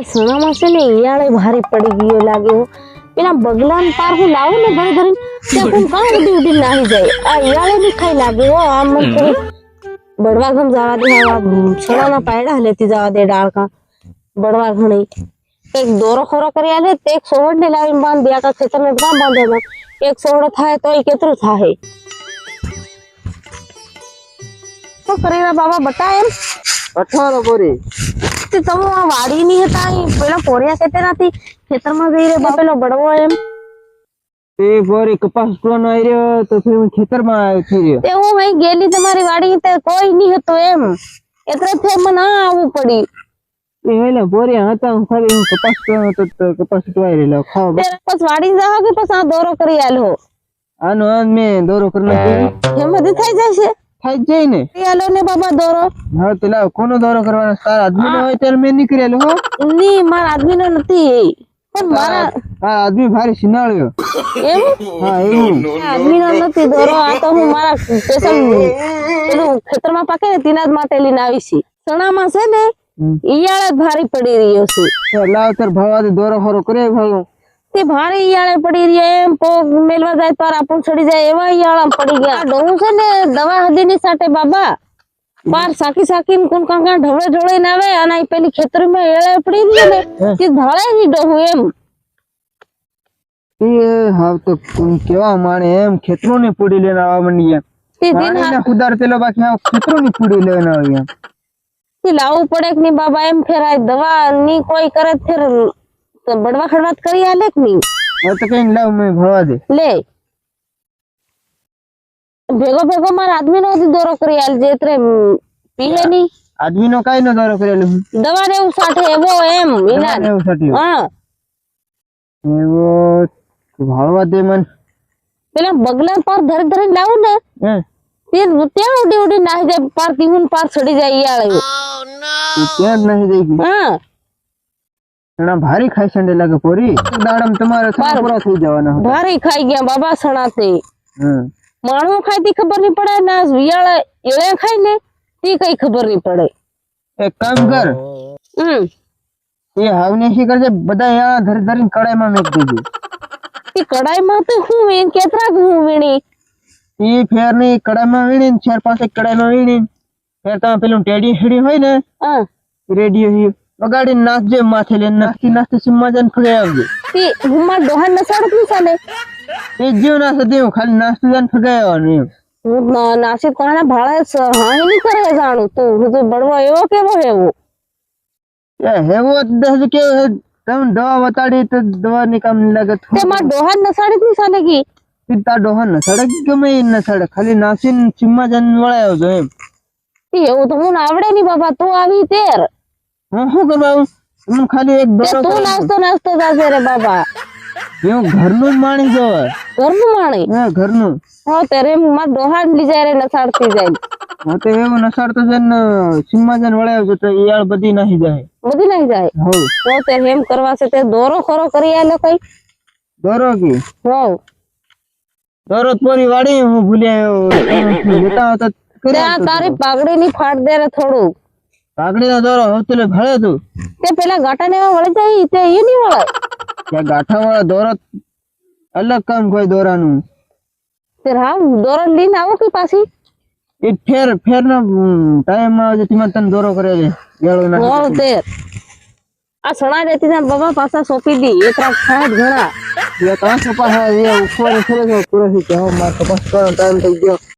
સણામાં છે ને ઈયાળે ભારે પડી ગયો લાગે હો. પેલા બગલાન પાર હું લાવું ને ધરી ધરી ત્યાં કોણ કાં ઉડી ઉડી નાહી જાય. આ ઈયાળે ની ખાઈ લાગે હો. આમ મત કરી બળવા ઘમ જવા દે. સણાના પાયડા લેતી જવા દે ડાળકા બળવા ઘણી એક દોરો ખોરો કરી આલે તે એક સોવડ ને લાવીને બાંધ દે. આખા ખેતર ને કાં બાંધે એક સોવડો થાય તો એ કેટલું થાય. શું કરેલા બાબા બટા એમ 18 બોરી તે તમે આ વાડી ની હતા પેલા પોરિયા કેતે નથી ખેતરમાં જઈ રે પેલો બડવો એમ તે બોરી કપાસ ટોનો આર્યો તો ફિર ખેતરમાં આવ્યો થઈ તે હું અહીં ગેલી તમારી વાડી તે કોઈ નહીં હતો એમ એટલે તે મને આવવું પડી. એ હેલે બોરિયા હતા હું ખાલી હું કપાસ ટોનો તો કપાસ ટોઈ રેલો ખાવ બસ વાડી જાવ કે પછી આ દોરો કરી આલો આનો આન મે દોરો કરી નાખ્યો એમ બધી થઈ જશે થઈ જાય ને આલો ને બાબા દોરો. હા તો લાવ કોનો દોરો કરવાનો તાર આદમી નો હોય ત્યારે મે નીકળેલો હો ની માર આદમી નો નથી પણ મારા આ આદમી ભારી સિનાળ્યો એમ હા એવું આદમી નો નથી દોરો. આ તો હું મારા સ્પેશિયલ પેલું ખેતરમાં પાકે ને તેના જ માટે લઈને આવી છી. સણામાં છે ને ઈયાળ જ ભારી પડી રહ્યો છે. લાવ તાર ભાવા દોરો હોરો કરે ભાલો તે ભારે ઈયાળે પડી રહ્યા એમ પોગ મેલવા જાય તો આપણ છડી જાય એવા ઈયાળા પડી ગયા. ડોહું છે ને દવા હદી ની સાથે બાબા બાર સાકી સાકી કોણ કાંકા ઢવળે ઢવળે ને આવે અને પેલી ખેતરમાં એળે પડી રહી ને તે ઢળે ની ડોહું એમ એ હાવ તો કેવા માણે એમ ખેતરો ની પૂડી લઈને આવવા મંડી તે દિન ખુદાર તેલો બાકી હાવ ખેતરો ની પૂડી લઈને આવી તે લાવવું પડે કે ની બાબા એમ ફેરાય દવા ની કોઈ કરે ફેર તો બડવા ખડવાત કરી આલે કે ની હવે તો કઈ લાવ મેં ભરવા દે લે ભેગો ભેગો માર આદમી નો દોરો કરી આલ જે ત્રે પીલે ની આદમી નો કઈ નો દોરો કરેલો દવા ને એવું સાઠે એવો એમ ઈના એવું સટ્યો હા એવો ભરવા દે મન પેલા બગલા પર ધરી ધરી લાવું ને હે તે ત્યાં ઉડી ઉડી નાહી જાય પાર તીવું પાર ચડી જાય ઈયાળે ત્યાં જ નહીં દેખી હા સણા ભારી ખાઈ સંડે લાગે પોરી દાડમ તમારે સણા પૂરા થઈ જવાના ભારી ખાઈ ગયા બાબા સણાથી હમ માણો ખાય તી ખબર નહીં પડે ના ઈયાળે એળે ખાય ને તી કઈ ખબર નહીં પડે. એક કામ કર એ હાવને શી કરજે બધા યા ધરી ધરીને કડાઈમાં મેક દેજે. તી કડાઈમાં તો હું વીણ કેતરા હું વીણી ઈ ફેર ની કડાઈમાં વીણીને ચાર પાંચ કડાઈમાં વીણીને ફેર તમે પેલું ટેડી હેડી હોય ને હા રેડિયો હી વગાડીને નાખજે માથે લઈને નાખતી નાખતી સીમમાં જઈને ફગાઈ આવજે. તી હુંમાં ડોહાન નસાડત ની ચાલે એ જીવ ના સદેવ ખાલી નાસ્તું જઈને ફગાઈ આવવાનું એમ. હું નાસી કોના ભાળે હાઈ ની કરે જાણું તું તું બળવો એવો કેવો એવો એ હેવો દસ કે તમે દવા બતાડી તો દવા ની કામ નહીં લાગે તે માં ડોહાન નસાડત ની ચાલે કી તા ડોહન ન સડક ગમે ન સડક ખાલી નાસીને સીમમાં જઈને વળાય આવજો એમ. એવું તો મને આવડે ની બાબા તું આવી તેર હું શું કરવા હું ખાલી એક દોરો તું નાસ્તો નાસ્તો જાજે રે બાબા એવું ઘરનું જ માણી જોવે ઘરનું માણી હા ઘરનું હા તેરે માં ડોહાન લઈ જાય રે નસાડતી જાય હા તો એવું નસાડતો છે ને સીમમાં જઈને વળાય આવજો તો યાર બધી નાહી જાય બધી નાઈ જાય હો તો તે એમ કરવા છે તે દોરો ખરો કરી આલો કઈ દોરો કી હો દોરો પોરી વાડી હું ભૂલ્યા લેતા આવતા ત્યાં તારી પાઘડી ની ફાટ દે રે થોડું પાઘડી ના દોરો હોતલે ભળે તું તે પેલા ગાટા ને વળી જાય તે એ નહીં વળે ત્યાં ગાંઠા વાળા દોરો અલગ કામ કોઈ દોરાનું તે હા દોરો લઈને આવો કે પાછી એ ફેર ના ટાઈમ માં આવજે તેમાં તને દોરો કરે છે ગેળો ના હો તે આ સણા દેતી ના બાબા પાછા સોંપી દી એક રાત ખાય ઘણા ये कहां कपास है ये ऊपर से पूरा से क्या मार कपास का टाइम થઈ ગયો